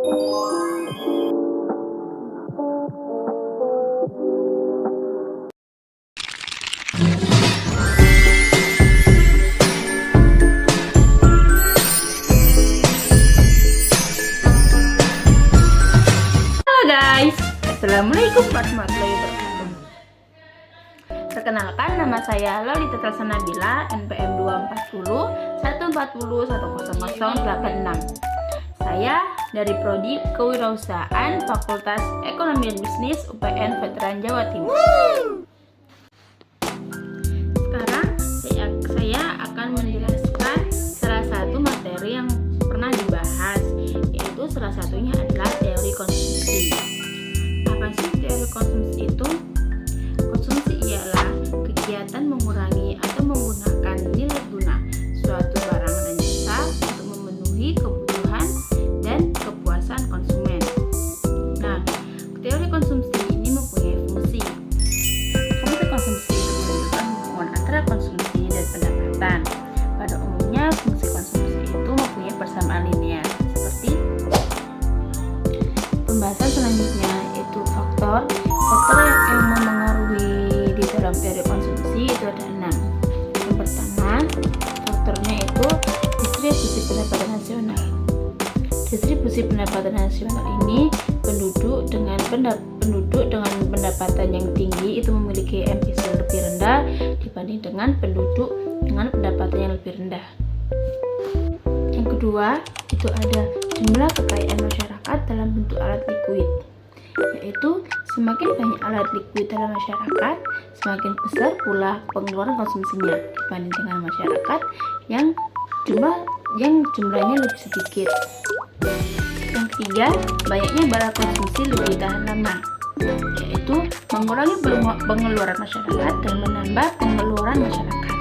Guys, assalamualaikum warahmatullahi wabarakatuh. Perkenalkan, nama saya Lolita Telsa Nabila, NPM 24014010086. Saya dari Prodi Kewirausahaan Fakultas Ekonomi dan Bisnis UPN Veteran Jawa Timur. Sekarang saya akan menjelaskan salah satu materi yang pernah dibahas, yaitu salah satunya adalah teori konsumsi. Apa sih teori konsumsi itu? Konsumsi ialah kegiatan mengurangi atau menggunakan nilai guna suatu barang dan jasa untuk memenuhi kebutuhan dan kepuasan konsumen. Nah, teori konsumsi ini mempunyai fungsi. Fungsi konsumsi itu menunjukkan hubungan antara konsumsi dan pendapatan. Pada umumnya, fungsi konsumsi itu mempunyai persamaan linear. Seperti pembahasan selanjutnya, yaitu faktor yang mempengaruhi di dalam teori konsumsi itu ada 6. Yang pertama, faktornya itu distribusi pendapatan nasional. Distribusi pendapatan nasional ini penduduk dengan pendapatan yang tinggi itu memiliki MPC lebih rendah dibanding dengan penduduk dengan pendapatan yang lebih rendah. Yang kedua, itu ada jumlah kekayaan masyarakat dalam bentuk alat likuid, yaitu semakin banyak alat likuid dalam masyarakat, semakin besar pula pengeluaran konsumsinya dibanding dengan masyarakat yang jumlahnya lebih sedikit. Yang ketiga, banyaknya barang konsumsi lebih tahan lama, yaitu mengurangi pengeluaran masyarakat dan menambah pengeluaran masyarakat.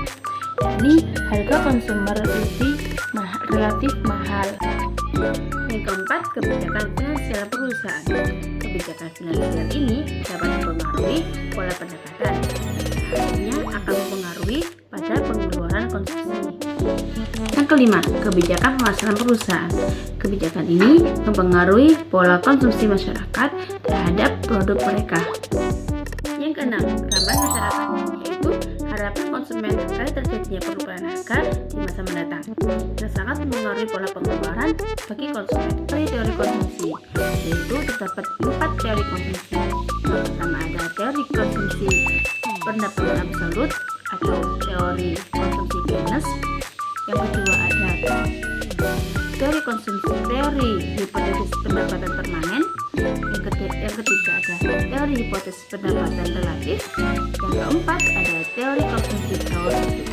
Yakni harga konsumer relatif mahal. Yang keempat, kebijakan finansial perusahaan. Kebijakan finansial ini dapat mempengaruhi pola pendapatan, artinya akan mempengaruhi pada pengeluaran konsumsi. Yang kelima, kebijakan pemasaran perusahaan. Kebijakan ini mempengaruhi pola konsumsi masyarakat terhadap produk mereka. Yang keenam, gambaran masyarakat, yaitu harapan konsumen terkait terjadinya perubahan harga di masa mendatang yang sangat mempengaruhi pola pengeluaran bagi konsumen. Teori konsumsi, yaitu terdapat 4 teori konsumsi. Yang pertama ada teori konsumsi pendapatan absolut atau teori konsumsi Keynes. Yang kedua ada teori konsumsi teori hipotesis pendapatan permanen. Yang ketiga ada teori hipotesis pendapatan relatif. Yang keempat ada teori konsumsi teoretik.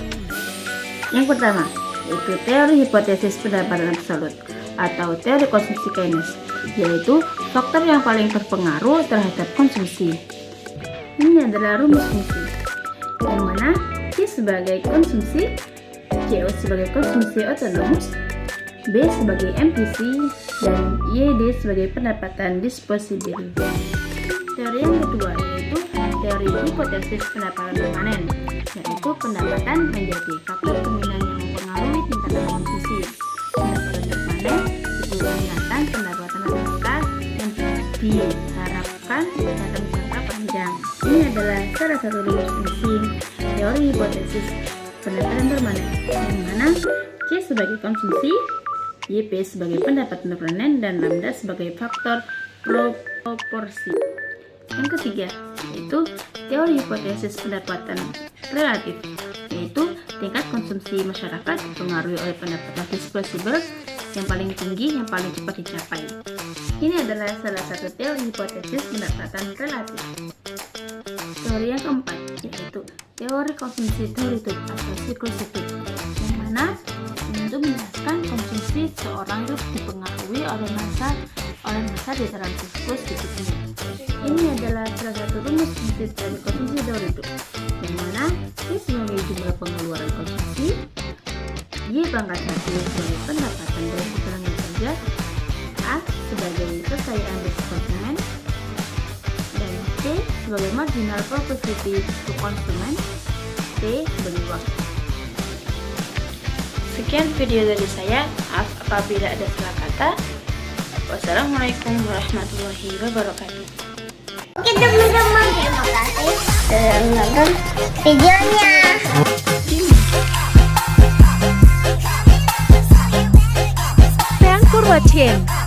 Yang pertama yaitu teori hipotesis pendapatan absolut atau teori konsumsi Keynes, yaitu faktor yang paling berpengaruh terhadap konsumsi. Ini adalah rumus fungsi, yang mana C sebagai konsumsi, CO sebagai konsumsi otonomus, B sebagai MPC, dan YD sebagai pendapatan disposable. Teori yang kedua yaitu teori hipotesis pendapatan permanen, yaitu pendapatan menjadi faktor keminan yang mempengaruhi tingkatan konsumsi. Pendapatan permanen itu peningkatan pendapatan masyarakat yang diharapkan dalam jangka panjang. Ini adalah salah satu rumus fungsi teori hipotesis pendapatan permanen, yang mana C sebagai konsumsi, YP sebagai pendapatan permanen, dan lambda sebagai faktor proporsi. Yang ketiga yaitu teori hipotesis pendapatan relatif, yaitu tingkat konsumsi masyarakat dipengaruhi oleh pendapatan disposable yang paling tinggi yang paling cepat dicapai. Ini adalah salah satu teori hipotesis pendapatan relatif. Teori yang keempat yaitu teori konsumsi teoritik atau siklus hidup, yang mana untuk menjelaskan konsumsi seorang itu dipengaruhi oleh masa di dalam siklus hidupnya. Ini adalah salah satu rumus fungsi dari konsumsi teoritik, yang mana I sebagai jumlah pengeluaran konsumsi, Y pangkat 1 sebagai pendapatan dari keterangan kerja, A sebagai kekayaan bersifat konsumen, dan C sebagai marginal propensity to konsumen, T sebagai waktu. Sekian video dari saya, maaf apabila ada salah kata. Wassalamualaikum warahmatullahi wabarakatuh. Oke teman-teman, terima kasih sudah menonton videonya. Thanks for watching.